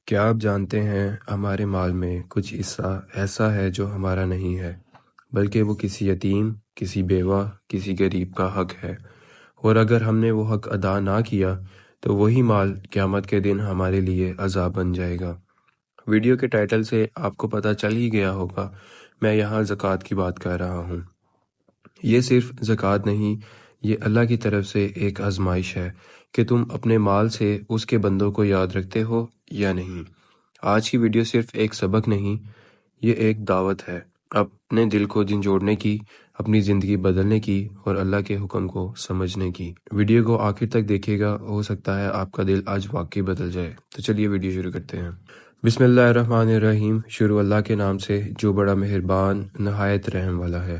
کیا آپ جانتے ہیں ہمارے مال میں کچھ حصہ ایسا ہے جو ہمارا نہیں ہے، بلکہ وہ کسی یتیم، کسی بیوہ، کسی غریب کا حق ہے، اور اگر ہم نے وہ حق ادا نہ کیا تو وہی مال قیامت کے دن ہمارے لیے عذاب بن جائے گا۔ ویڈیو کے ٹائٹل سے آپ کو پتہ چل ہی گیا ہوگا، میں یہاں زکوٰۃ کی بات کر رہا ہوں۔ یہ صرف زکوٰۃ نہیں، یہ اللہ کی طرف سے ایک آزمائش ہے کہ تم اپنے مال سے اس کے بندوں کو یاد رکھتے ہو یا نہیں۔ آج کی ویڈیو صرف ایک سبق نہیں، یہ ایک دعوت ہے اپنے دل کو جھنجھوڑنے کی، اپنی زندگی بدلنے کی اور اللہ کے حکم کو سمجھنے کی۔ ویڈیو کو آخر تک دیکھے گا، ہو سکتا ہے آپ کا دل آج واقعی بدل جائے۔ تو چلیے ویڈیو شروع کرتے ہیں۔ بسم اللہ الرحمن الرحیم، شروع اللہ کے نام سے جو بڑا مہربان نہایت رحم والا ہے۔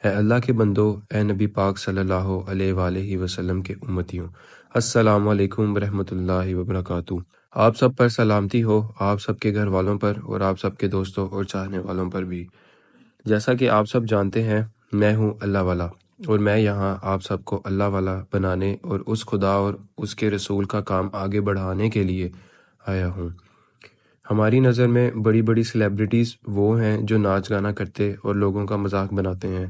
اے اللہ کے بندو، اے نبی پاک صلی اللہ علیہ وآلہ وسلم کے امتیوں، السلام علیکم ورحمۃ اللہ وبرکاتہ۔ آپ سب پر سلامتی ہو، آپ سب کے گھر والوں پر اور آپ سب کے دوستوں اور چاہنے والوں پر بھی۔ جیسا کہ آپ سب جانتے ہیں، میں ہوں اللہ والا، اور میں یہاں آپ سب کو اللہ والا بنانے اور اس خدا اور اس کے رسول کا کام آگے بڑھانے کے لیے آیا ہوں۔ ہماری نظر میں بڑی بڑی سیلیبریٹیز وہ ہیں جو ناچ گانا کرتے اور لوگوں کا مذاق بناتے ہیں،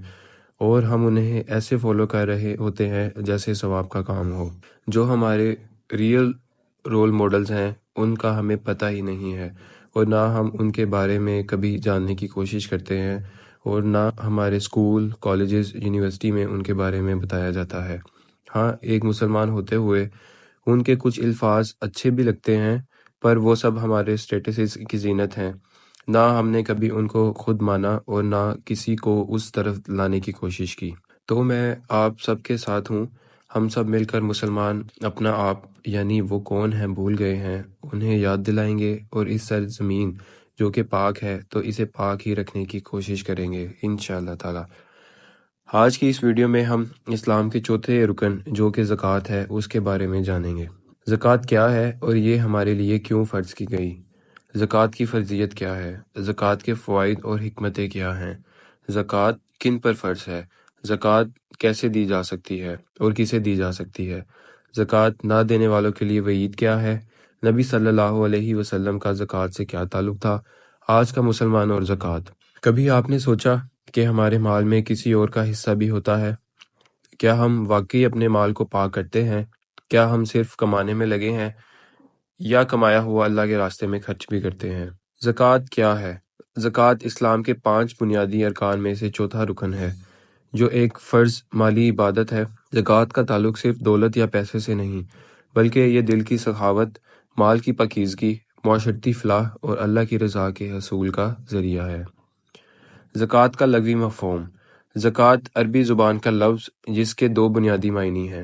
اور ہم انہیں ایسے فالو کر رہے ہوتے ہیں جیسے ثواب کا کام ہو۔ جو ہمارے ریئل رول ماڈلز ہیں ان کا ہمیں پتہ ہی نہیں ہے، اور نہ ہم ان کے بارے میں کبھی جاننے کی کوشش کرتے ہیں، اور نہ ہمارے اسکول، کالجز، یونیورسٹی میں ان کے بارے میں بتایا جاتا ہے۔ ہاں، ایک مسلمان ہوتے ہوئے ان کے کچھ الفاظ اچھے بھی لگتے ہیں، پر وہ سب ہمارے اسٹیٹسز کی زینت ہیں۔ نہ ہم نے کبھی ان کو خود مانا اور نہ کسی کو اس طرف لانے کی کوشش کی۔ تو میں آپ سب کے ساتھ ہوں، ہم سب مل کر مسلمان اپنا آپ یعنی وہ کون ہیں بھول گئے ہیں، انہیں یاد دلائیں گے، اور اس سرزمین جو کہ پاک ہے تو اسے پاک ہی رکھنے کی کوشش کریں گے انشاءاللہ تعالی۔ آج کی اس ویڈیو میں ہم اسلام کے چوتھے رکن جو کہ زکوٰۃ ہے اس کے بارے میں جانیں گے۔ زکوٰۃ کیا ہے اور یہ ہمارے لیے کیوں فرض کی گئی؟ زکوٰۃ کی فرضیت کیا ہے؟ زکوٰۃ کے فوائد اور حکمتیں کیا ہیں؟ زکوٰۃ کن پر فرض ہے؟ زکوٰۃ کیسے دی جا سکتی ہے اور کسے دی جا سکتی ہے؟ زکوٰۃ نہ دینے والوں کے لیے وعید کیا ہے؟ نبی صلی اللہ علیہ وسلم کا زکوٰۃ سے کیا تعلق تھا؟ آج کا مسلمان اور زکوٰۃ۔ کبھی آپ نے سوچا کہ ہمارے مال میں کسی اور کا حصہ بھی ہوتا ہے؟ کیا ہم واقعی اپنے مال کو پاک کرتے ہیں؟ کیا ہم صرف کمانے میں لگے ہیں یا کمایا ہوا اللہ کے راستے میں خرچ بھی کرتے ہیں؟ زکوٰۃ کیا ہے؟ زکوٰۃ اسلام کے 5 بنیادی ارکان میں سے چوتھا رکن ہے، جو ایک فرض مالی عبادت ہے۔ زکوٰۃ کا تعلق صرف دولت یا پیسے سے نہیں، بلکہ یہ دل کی سخاوت، مال کی پاکیزگی، معاشرتی فلاح اور اللہ کی رضا کے حصول کا ذریعہ ہے۔ زکوٰۃ کا لغوی مفہوم۔ زکوٰۃ عربی زبان کا لفظ جس کے 2 بنیادی معنی ہیں۔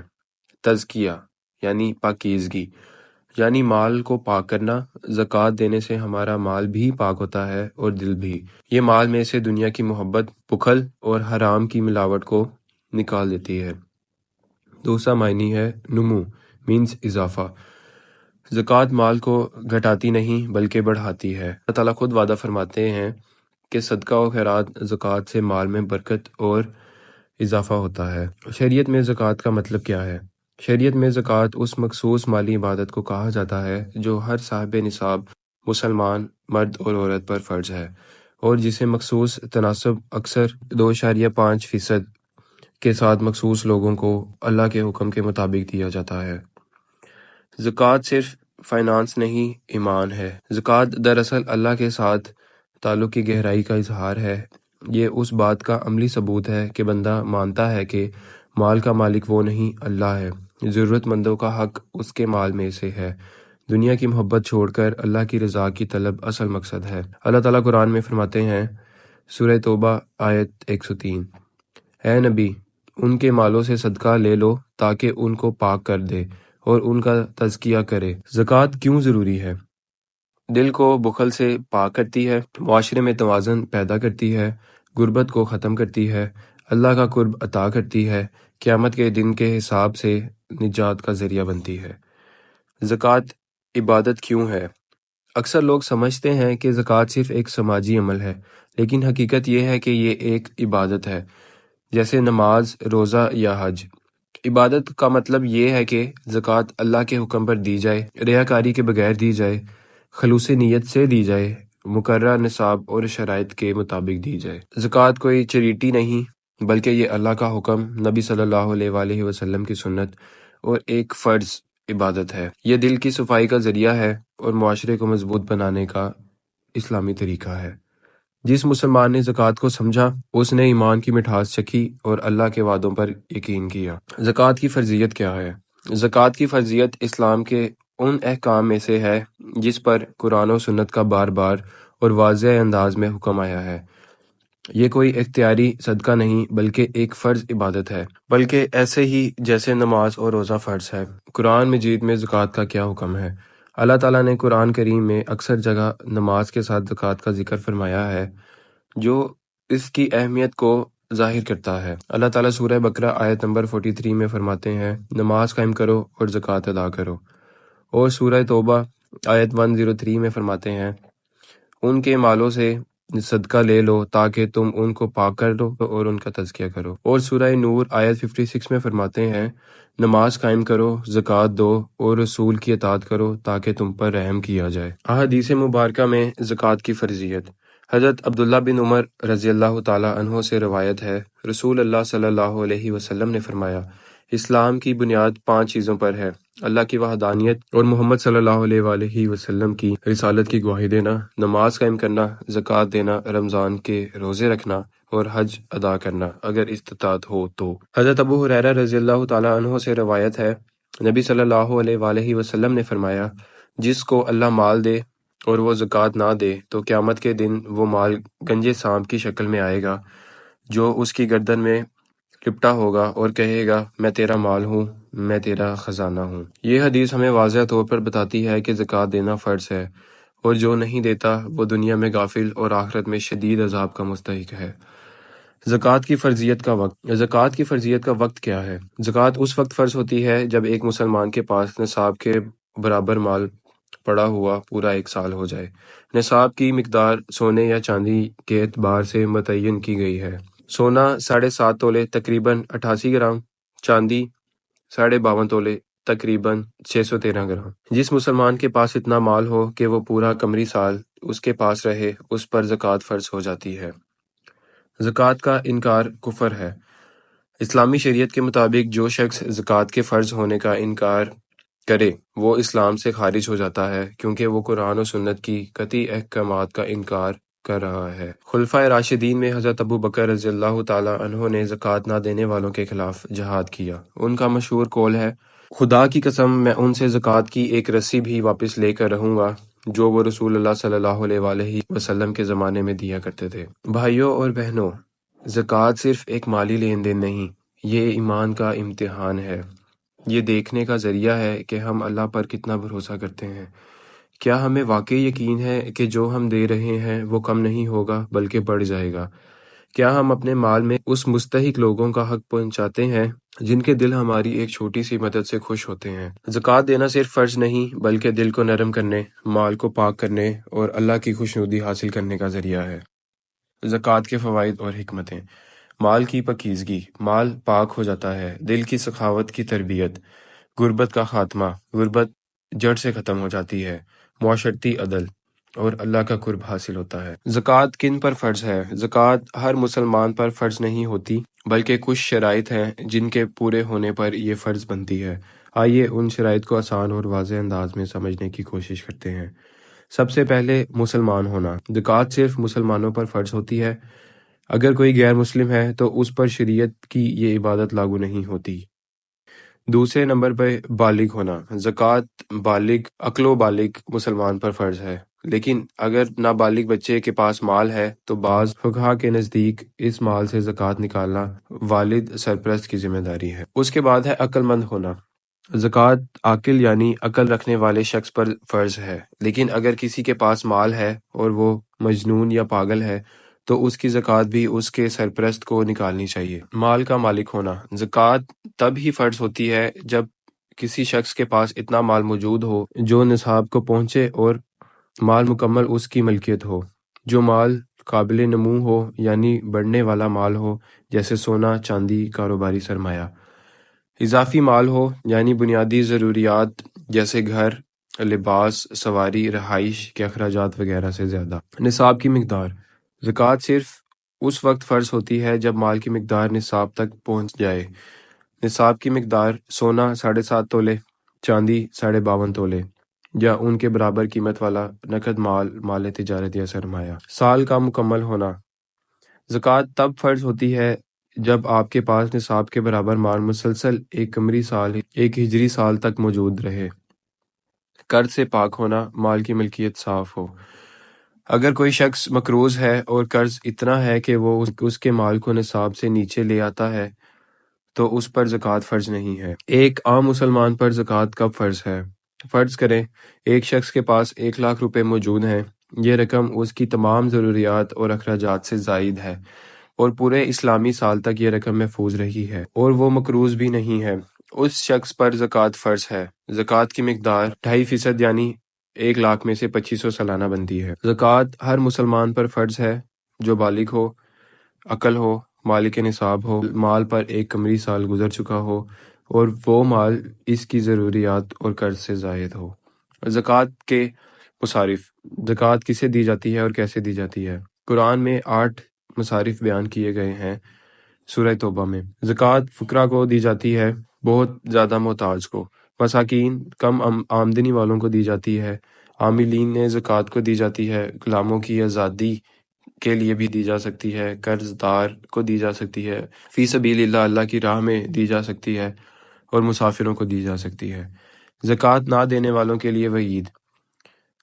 تزکیہ یعنی پاکیزگی، یعنی مال کو پاک کرنا۔ زکوٰۃ دینے سے ہمارا مال بھی پاک ہوتا ہے اور دل بھی۔ یہ مال میں سے دنیا کی محبت، بخل اور حرام کی ملاوٹ کو نکال دیتی ہے۔ دوسرا معنی ہے نمو، مینز اضافہ۔ زکوٰۃ مال کو گھٹاتی نہیں بلکہ بڑھاتی ہے۔ اللہ تعالیٰ خود وعدہ فرماتے ہیں کہ صدقہ و خیرات، زکوٰۃ سے مال میں برکت اور اضافہ ہوتا ہے۔ شریعت میں زکوٰۃ کا مطلب کیا ہے؟ شریعت میں زکوٰۃ اس مخصوص مالی عبادت کو کہا جاتا ہے جو ہر صاحب نصاب مسلمان مرد اور عورت پر فرض ہے، اور جسے مخصوص تناسب اکثر 2.5% کے ساتھ مخصوص لوگوں کو اللہ کے حکم کے مطابق دیا جاتا ہے۔ زکوٰۃ صرف فائنانس نہیں، ایمان ہے۔ زکوٰۃ دراصل اللہ کے ساتھ تعلق کی گہرائی کا اظہار ہے۔ یہ اس بات کا عملی ثبوت ہے کہ بندہ مانتا ہے کہ مال کا مالک وہ نہیں، اللہ ہے۔ ضرورت مندوں کا حق اس کے مال میں سے ہے۔ دنیا کی محبت چھوڑ کر اللہ کی رضا کی طلب اصل مقصد ہے۔ اللہ تعالیٰ قرآن میں فرماتے ہیں، سورہ توبہ آیت 103، اے نبی، ان کے مالوں سے صدقہ لے لو تاکہ ان کو پاک کر دے اور ان کا تزکیہ کرے۔ زکوٰۃ کیوں ضروری ہے؟ دل کو بخل سے پاک کرتی ہے، معاشرے میں توازن پیدا کرتی ہے، غربت کو ختم کرتی ہے، اللہ کا قرب عطا کرتی ہے، قیامت کے دن کے حساب سے نجات کا ذریعہ بنتی ہے۔ زکوٰۃ عبادت کیوں ہے؟ اکثر لوگ سمجھتے ہیں کہ زکوٰۃ صرف ایک سماجی عمل ہے، لیکن حقیقت یہ ہے کہ یہ ایک عبادت ہے، جیسے نماز، روزہ یا حج۔ عبادت کا مطلب یہ ہے کہ زکوٰۃ اللہ کے حکم پر دی جائے، ریاکاری کے بغیر دی جائے، خلوص نیت سے دی جائے، مقررہ نصاب اور شرائط کے مطابق دی جائے۔ زکوٰۃ کوئی چریٹی نہیں بلکہ یہ اللہ کا حکم، نبی صلی اللہ علیہ وآلہ وسلم کی سنت اور ایک فرض عبادت ہے۔ یہ دل کی صفائی کا ذریعہ ہے اور معاشرے کو مضبوط بنانے کا اسلامی طریقہ ہے۔ جس مسلمان نے زکوٰۃ کو سمجھا، اس نے ایمان کی مٹھاس چکھی اور اللہ کے وعدوں پر یقین کیا۔ زکوٰۃ کی فرضیت کیا ہے؟ زکوٰۃ کی فرضیت اسلام کے ان احکام میں سے ہے جس پر قرآن و سنت کا بار بار اور واضح انداز میں حکم آیا ہے۔ یہ کوئی اختیاری صدقہ نہیں بلکہ ایک فرض عبادت ہے، بلکہ ایسے ہی جیسے نماز اور روزہ فرض ہے۔ قرآن مجید میں زکوٰۃ کا کیا حکم ہے؟ اللہ تعالیٰ نے قرآن کریم میں اکثر جگہ نماز کے ساتھ زکوٰۃ کا ذکر فرمایا ہے، جو اس کی اہمیت کو ظاہر کرتا ہے۔ اللہ تعالیٰ سورہ بقرہ آیت نمبر 43 میں فرماتے ہیں، نماز قائم کرو اور زکوٰۃ ادا کرو، اور سورہ توبہ آیت 103 میں فرماتے ہیں، ان کے مالوں سے صدقہ لے لو تاکہ تم ان کو پاک کر دو اور ان کا تزکیہ کرو، اور سورہ نور آیت 56 میں فرماتے ہیں، نماز قائم کرو، زکوٰۃ دو اور رسول کی اطاعت کرو تاکہ تم پر رحم کیا جائے۔ احادیث مبارکہ میں زکوٰۃ کی فرضیت۔ حضرت عبداللہ بن عمر رضی اللہ تعالیٰ عنہ سے روایت ہے، رسول اللہ صلی اللہ علیہ وسلم نے فرمایا، اسلام کی بنیاد 5 چیزوں پر ہے: اللہ کی وحدانیت اور محمد صلی اللہ علیہ وآلہ وسلم کی رسالت کی گواہی دینا، نماز قائم کرنا، زکوٰۃ دینا، رمضان کے روزے رکھنا اور حج ادا کرنا اگر استطاعت ہو تو۔ حضرت ابو ہریرہ رضی اللہ تعالیٰ عنہ سے روایت ہے، نبی صلی اللہ علیہ وآلہ وسلم نے فرمایا، جس کو اللہ مال دے اور وہ زکوٰۃ نہ دے تو قیامت کے دن وہ مال گنجے سانپ کی شکل میں آئے گا جو اس کی گردن میں لپٹا ہوگا اور کہے گا، میں تیرا مال ہوں، میں تیرا خزانہ ہوں۔ یہ حدیث ہمیں واضح طور پر بتاتی ہے کہ زکوٰۃ دینا فرض ہے، اور جو نہیں دیتا وہ دنیا میں غافل اور آخرت میں شدید عذاب کا مستحق ہے۔ زکوٰۃ کی فرضیت کا وقت۔ زکوٰۃ کی فرضیت کا وقت کیا ہے؟ زکوٰۃ اس وقت فرض ہوتی ہے جب ایک مسلمان کے پاس نصاب کے برابر مال پڑا ہوا پورا 1 سال ہو جائے۔ نصاب کی مقدار سونے یا چاندی کے اعتبار سے متعین کی گئی ہے۔ سونا 7.5 تولے تقریباً 88 گرام، چاندی 52.5 تولے تقریباً 613 گرام۔ جس مسلمان کے پاس اتنا مال ہو کہ وہ پورا قمری سال اس کے پاس رہے، اس پر زکوٰۃ فرض ہو جاتی ہے۔ زکوٰۃ کا انکار کفر ہے۔ اسلامی شریعت کے مطابق جو شخص زکوٰۃ کے فرض ہونے کا انکار کرے وہ اسلام سے خارج ہو جاتا ہے، کیونکہ وہ قرآن و سنت کی قطعی احکامات کا انکار کر رہا ہے۔ خلفائے راشدین میں حضرت ابو بکر رضی اللہ تعالیٰ عنہ نے زکوٰۃ نہ دینے والوں کے خلاف جہاد کیا۔ ان کا مشہور قول ہے، خدا کی قسم میں ان سے زکوٰۃ کی ایک رسی بھی واپس لے کر رہوں گا جو وہ رسول اللہ صلی اللہ علیہ وآلہ وسلم کے زمانے میں دیا کرتے تھے۔ بھائیوں اور بہنوں، زکوٰۃ صرف ایک مالی لین دین نہیں، یہ ایمان کا امتحان ہے۔ یہ دیکھنے کا ذریعہ ہے کہ ہم اللہ پر کتنا بھروسہ کرتے ہیں۔ کیا ہمیں واقعی یقین ہے کہ جو ہم دے رہے ہیں وہ کم نہیں ہوگا بلکہ بڑھ جائے گا؟ کیا ہم اپنے مال میں اس مستحق لوگوں کا حق پہنچاتے ہیں جن کے دل ہماری ایک چھوٹی سی مدد سے خوش ہوتے ہیں؟ زکوٰۃ دینا صرف فرض نہیں بلکہ دل کو نرم کرنے، مال کو پاک کرنے اور اللہ کی خوشنودی حاصل کرنے کا ذریعہ ہے۔ زکوٰۃ کے فوائد اور حکمتیں۔ مال کی پاکیزگی، مال پاک ہو جاتا ہے۔ دل کی سخاوت کی تربیت۔ غربت کا خاتمہ، غربت جڑ سے ختم ہو جاتی ہے۔ معاشرتی عدل اور اللہ کا قرب حاصل ہوتا ہے۔ زکوٰۃ کن پر فرض ہے؟ زکوٰۃ ہر مسلمان پر فرض نہیں ہوتی بلکہ کچھ شرائط ہیں جن کے پورے ہونے پر یہ فرض بنتی ہے۔ آئیے ان شرائط کو آسان اور واضح انداز میں سمجھنے کی کوشش کرتے ہیں۔ سب سے پہلے مسلمان ہونا۔ زکوٰۃ صرف مسلمانوں پر فرض ہوتی ہے۔ اگر کوئی غیر مسلم ہے تو اس پر شریعت کی یہ عبادت لاگو نہیں ہوتی۔ دوسرے نمبر پہ بالغ ہونا۔ زکوٰۃ بالغ، عقل و بالغ مسلمان پر فرض ہے، لیکن اگر نابالغ بچے کے پاس مال ہے تو بعض فقہا کے نزدیک اس مال سے زکوٰۃ نکالنا والد سرپرست کی ذمہ داری ہے۔ اس کے بعد ہے عقل مند ہونا۔ زکوٰۃ عاقل یعنی عقل رکھنے والے شخص پر فرض ہے، لیکن اگر کسی کے پاس مال ہے اور وہ مجنون یا پاگل ہے تو اس کی زکوٰۃ بھی اس کے سرپرست کو نکالنی چاہیے۔ مال کا مالک ہونا۔ زکوٰۃ تب ہی فرض ہوتی ہے جب کسی شخص کے پاس اتنا مال موجود ہو جو نصاب کو پہنچے اور مال مکمل اس کی ملکیت ہو۔ جو مال قابل نمو ہو یعنی بڑھنے والا مال ہو، جیسے سونا، چاندی، کاروباری سرمایہ۔ اضافی مال ہو یعنی بنیادی ضروریات جیسے گھر، لباس، سواری، رہائش کے اخراجات وغیرہ سے زیادہ۔ نصاب کی مقدار۔ زکوٰۃ صرف اس وقت فرض ہوتی ہے جب مال کی مقدار نصاب تک پہنچ جائے۔ نصاب کی مقدار سونا 7.5 تولے، چاندی 52.5 تولے یا ان کے برابر قیمت والا نقد مال، مال تجارت یا سرمایہ۔ سال کا مکمل ہونا۔ زکوٰۃ تب فرض ہوتی ہے جب آپ کے پاس نصاب کے برابر مال مسلسل ایک قمری سال، ایک ہجری سال تک موجود رہے۔ قرض سے پاک ہونا، مال کی ملکیت صاف ہو۔ اگر کوئی شخص مقروض ہے اور قرض اتنا ہے کہ وہ اس کے مال کو نصاب سے نیچے لے آتا ہے تو اس پر زکوٰۃ فرض نہیں ہے۔ ایک عام مسلمان پر زکوٰۃ کب فرض ہے؟ فرض کریں ایک شخص کے پاس 1,00,000 روپے موجود ہیں۔ یہ رقم اس کی تمام ضروریات اور اخراجات سے زائد ہے اور پورے اسلامی سال تک یہ رقم محفوظ رہی ہے اور وہ مقروض بھی نہیں ہے۔ اس شخص پر زکوٰۃ فرض ہے۔ زکوٰۃ کی مقدار 2.5% یعنی 1,00,000 میں سے 2500 سالانہ بنتی ہے۔ زکوٰۃ ہر مسلمان پر فرض ہے جو بالغ ہو، عقل ہو، مالک نصاب ہو، مال پر ایک قمری سال گزر چکا ہو اور وہ مال اس کی ضروریات اور قرض سے زائد ہو۔ زکوٰۃ کے مصارف۔ زکوٰۃ کسے دی جاتی ہے اور کیسے دی جاتی ہے؟ قرآن میں 8 مصارف بیان کیے گئے ہیں۔ سورہ توبہ میں زکوٰۃ فقراء کو دی جاتی ہے، بہت زیادہ محتاج کو، مساکین، کم آمدنی والوں کو دی جاتی ہے، عاملین زکوٰۃ کو دی جاتی ہے، غلاموں کی آزادی کے لیے بھی دی جا سکتی ہے، قرض دار کو دی جا سکتی ہے، فی سبیل اللہ، اللہ کی راہ میں دی جا سکتی ہے اور مسافروں کو دی جا سکتی ہے۔ زکوٰۃ نہ دینے والوں کے لیے وعید۔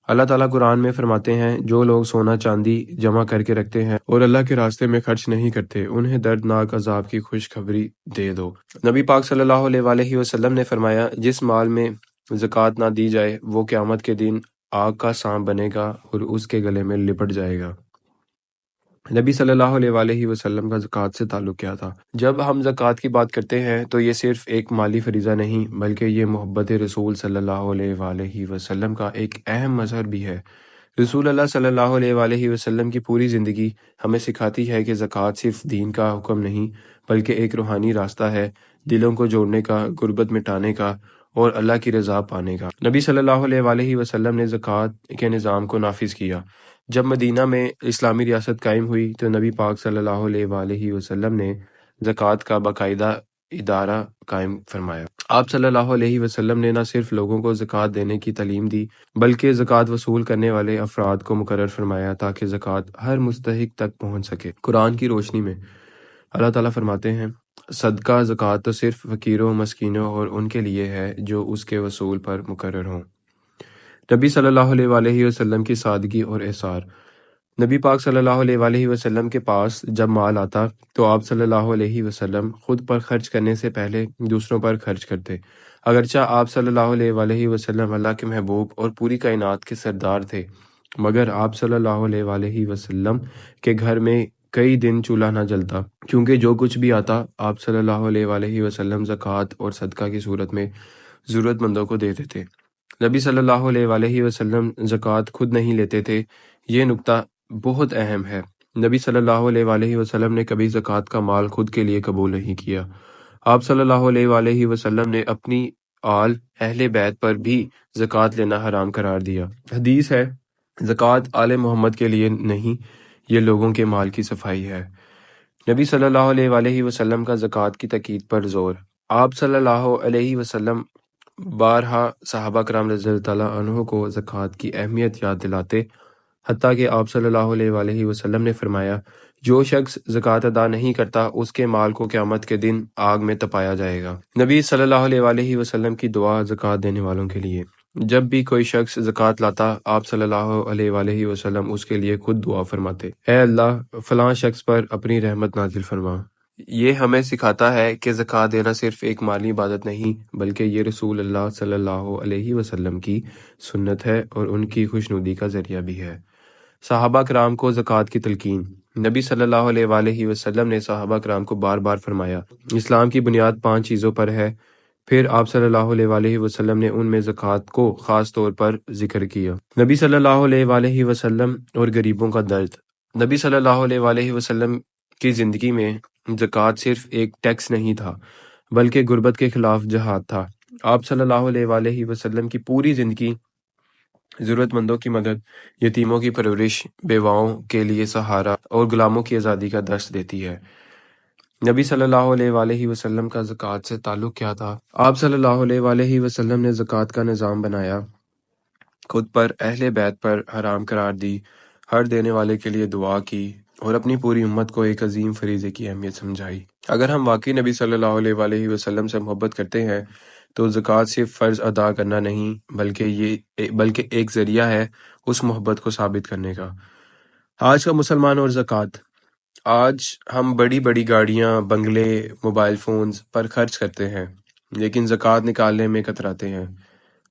اللہ تعالیٰ قرآن میں فرماتے ہیں جو لوگ سونا چاندی جمع کر کے رکھتے ہیں اور اللہ کے راستے میں خرچ نہیں کرتے انہیں دردناک عذاب کی خوشخبری دے دو۔ نبی پاک صلی اللہ علیہ وآلہ وسلم نے فرمایا جس مال میں زکوٰۃ نہ دی جائے وہ قیامت کے دن آگ کا سانپ بنے گا اور اس کے گلے میں لپٹ جائے گا۔ نبی صلی اللہ علیہ وآلہ وسلم کا زکوٰۃ سے تعلق کیا تھا؟ جب ہم زکوٰۃ کی بات کرتے ہیں تو یہ صرف ایک مالی فریضہ نہیں بلکہ یہ محبت رسول صلی اللہ علیہ وآلہ وسلم کا ایک اہم مظہر بھی ہے۔ رسول اللہ صلی اللہ علیہ وآلہ وسلم کی پوری زندگی ہمیں سکھاتی ہے کہ زکوٰۃ صرف دین کا حکم نہیں بلکہ ایک روحانی راستہ ہے، دلوں کو جوڑنے کا، غربت مٹانے کا اور اللہ کی رضا پانے کا۔ نبی صلی اللہ علیہ وآلہ وسلم نے زکوٰۃ کے نظام کو نافذ کیا۔ جب مدینہ میں اسلامی ریاست قائم ہوئی تو نبی پاک صلی اللہ علیہ وآلہ وسلم نے زکوٰۃ کا باقاعدہ ادارہ قائم فرمایا۔ آپ صلی اللہ علیہ وسلم نے نہ صرف لوگوں کو زکوٰۃ دینے کی تعلیم دی بلکہ زکوٰۃ وصول کرنے والے افراد کو مقرر فرمایا تاکہ زکوٰۃ ہر مستحق تک پہنچ سکے۔ قرآن کی روشنی میں اللہ تعالیٰ فرماتے ہیں صدقہ زکوٰۃ تو صرف فقیروں، مسکینوں اور ان کے لیے ہے جو اس کے وصول پر مقرر ہوں۔ نبی صلی اللہ علیہ وآلہ وسلم کی سادگی اور احسار۔ نبی پاک صلی اللہ علیہ وآلہ وسلم کے پاس جب مال آتا تو آپ صلی اللہ علیہ وسلم خود پر خرچ کرنے سے پہلے دوسروں پر خرچ کرتے۔ اگرچہ آپ صلی اللہ علیہ وآلہ وسلم اللہ کے محبوب اور پوری کائنات کے سردار تھے مگر آپ صلی اللہ علیہ وآلہ وسلم کے گھر میں کئی دن چولہا نہ جلتا کیونکہ جو کچھ بھی آتا آپ صلی اللہ علیہ وآلہ وسلم زکوٰۃ اور صدقہ کی صورت میں ضرورت مندوں کو دیتے تھے۔ نبی صلی اللہ علیہ وآلہ وسلم زکوٰۃ خود نہیں لیتے تھے۔ یہ نکتہ بہت اہم ہے۔ نبی صلی اللہ علیہ وآلہ وسلم نے کبھی زکوٰۃ کا مال خود کے لیے قبول نہیں کیا۔ آپ صلی اللہ علیہ وآلہ وسلم نے اپنی آل اہل بیت پر بھی زکوٰۃ لینا حرام قرار دیا۔ حدیث ہے زکوٰۃ آل محمد کے لیے نہیں، یہ لوگوں کے مال کی صفائی ہے۔ نبی صلی اللہ علیہ وآلہ وسلم کا زکوٰۃ کی تاکید پر زور۔ آپ صلی اللہ علیہ وسلم بارہا صحابہ کرام رضی اللہ تعالیٰ عنہ کو زکوٰۃ کی اہمیت یاد دلاتے، حتیٰ کہ آپ صلی اللہ علیہ وآلہ وسلم نے فرمایا جو شخص زکوٰۃ ادا نہیں کرتا اس کے مال کو قیامت کے دن آگ میں تپایا جائے گا۔ نبی صلی اللہ علیہ وآلہ وسلم کی دعا زکوٰۃ دینے والوں کے لیے۔ جب بھی کوئی شخص زکوٰۃ لاتا آپ صلی اللہ علیہ وآلہ وسلم اس کے لیے خود دعا فرماتے، اے اللہ فلاں شخص پر اپنی رحمت نازل فرما۔ یہ ہمیں سکھاتا ہے کہ زکوٰۃ دینا صرف ایک مالی عبادت نہیں بلکہ یہ رسول اللہ صلی اللہ علیہ وسلم کی سنت ہے اور ان کی خوشنودی کا ذریعہ بھی ہے۔ صحابہ کرام کو زکوٰۃ کی تلقین۔ نبی صلی اللہ علیہ وآلہ وسلم نے صحابہ کرام کو بار بار فرمایا اسلام کی بنیاد 5 چیزوں پر ہے۔ پھر آپ صلی اللہ علیہ وآلہ وسلم نے ان میں زکوٰۃ کو خاص طور پر ذکر کیا۔ نبی صلی اللہ علیہ وآلہ وسلم اور غریبوں کا درد۔ نبی صلی اللہ علیہ وآلہ وسلم کی زندگی میں زکوٰۃ صرف ایک ٹیکس نہیں تھا بلکہ غربت کے خلاف جہاد تھا۔ آپ صلی اللہ علیہ وآلہ وسلم کی پوری زندگی ضرورت مندوں کی مدد، یتیموں کی پرورش، بیواؤں کے لیے سہارا اور غلاموں کی آزادی کا درس دیتی ہے۔ نبی صلی اللہ علیہ وآلہ وسلم کا زکوٰۃ سے تعلق کیا تھا؟ آپ صلی اللہ علیہ وآلہ وسلم نے زکوٰۃ کا نظام بنایا، خود پر، اہل بیت پر حرام قرار دی، ہر دینے والے کے لیے دعا کی اور اپنی پوری امت کو ایک عظیم فریضے کی اہمیت سمجھائی۔ اگر ہم واقعی نبی صلی اللہ علیہ وآلہ وسلم سے محبت کرتے ہیں تو زکوٰۃ صرف فرض ادا کرنا نہیں بلکہ ایک ذریعہ ہے اس محبت کو ثابت کرنے کا۔ آج کا مسلمان اور زکوٰۃ۔ آج ہم بڑی بڑی گاڑیاں، بنگلے، موبائل فونز پر خرچ کرتے ہیں، لیکن زکوٰۃ نکالنے میں کتراتے ہیں۔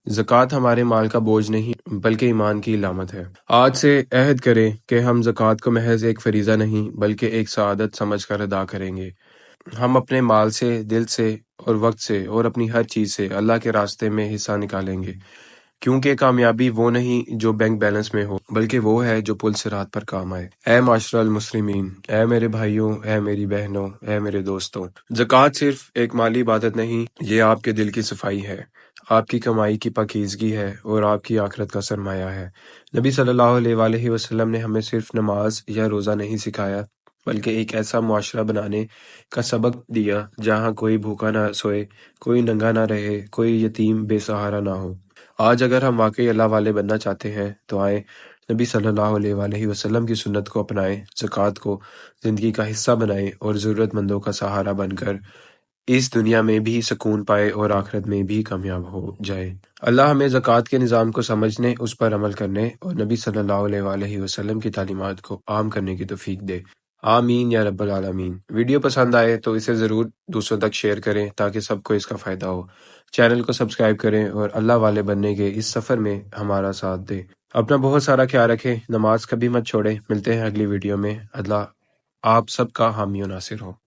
زکوٰۃ ہمارے مال کا بوجھ نہیں بلکہ ایمان کی علامت ہے۔ آج سے عہد کریں کہ ہم زکوٰۃ کو محض ایک فریضہ نہیں بلکہ ایک سعادت سمجھ کر ادا کریں گے۔ ہم اپنے مال سے، دل سے اور وقت سے اور اپنی ہر چیز سے اللہ کے راستے میں حصہ نکالیں گے، کیونکہ کامیابی وہ نہیں جو بینک بیلنس میں ہو، بلکہ وہ ہے جو پل صراط پر کام آئے۔ اے معاشر المسلمین، اے میرے بھائیوں، اے میری بہنوں، اے میرے دوستوں، زکوٰۃ صرف ایک مالی عبادت نہیں، یہ آپ کے دل کی صفائی ہے، آپ کی کمائی کی پاکیزگی ہے اور آپ کی آخرت کا سرمایہ ہے۔ نبی صلی اللہ علیہ وآلہ وسلم نے ہمیں صرف نماز یا روزہ نہیں سکھایا بلکہ ایک ایسا معاشرہ بنانے کا سبق دیا جہاں کوئی بھوکا نہ سوئے، کوئی ننگا نہ رہے، کوئی یتیم بے سہارا نہ ہو۔ آج اگر ہم واقعی اللہ والے بننا چاہتے ہیں تو آئیں نبی صلی اللہ علیہ وآلہ وسلم کی سنت کو اپنائیں، زکوٰۃ کو زندگی کا حصہ بنائیں اور ضرورت مندوں کا سہارا بن کر اس دنیا میں بھی سکون پائے اور آخرت میں بھی کامیاب ہو جائے۔ اللہ ہمیں زکوٰۃ کے نظام کو سمجھنے، اس پر عمل کرنے اور نبی صلی اللہ علیہ وآلہ وسلم کی تعلیمات کو عام کرنے کی توفیق دے۔ آمین یا رب العالمین۔ ویڈیو پسند آئے تو اسے ضرور دوسروں تک شیئر کریں تاکہ سب کو اس کا فائدہ ہو۔ چینل کو سبسکرائب کریں اور اللہ والے بننے کے اس سفر میں ہمارا ساتھ دیں۔ اپنا بہت سارا خیال رکھیں، نماز کبھی مت چھوڑیں۔ ملتے ہیں اگلی ویڈیو میں۔ اللہ آپ سب کا حامی و ناصر ہو۔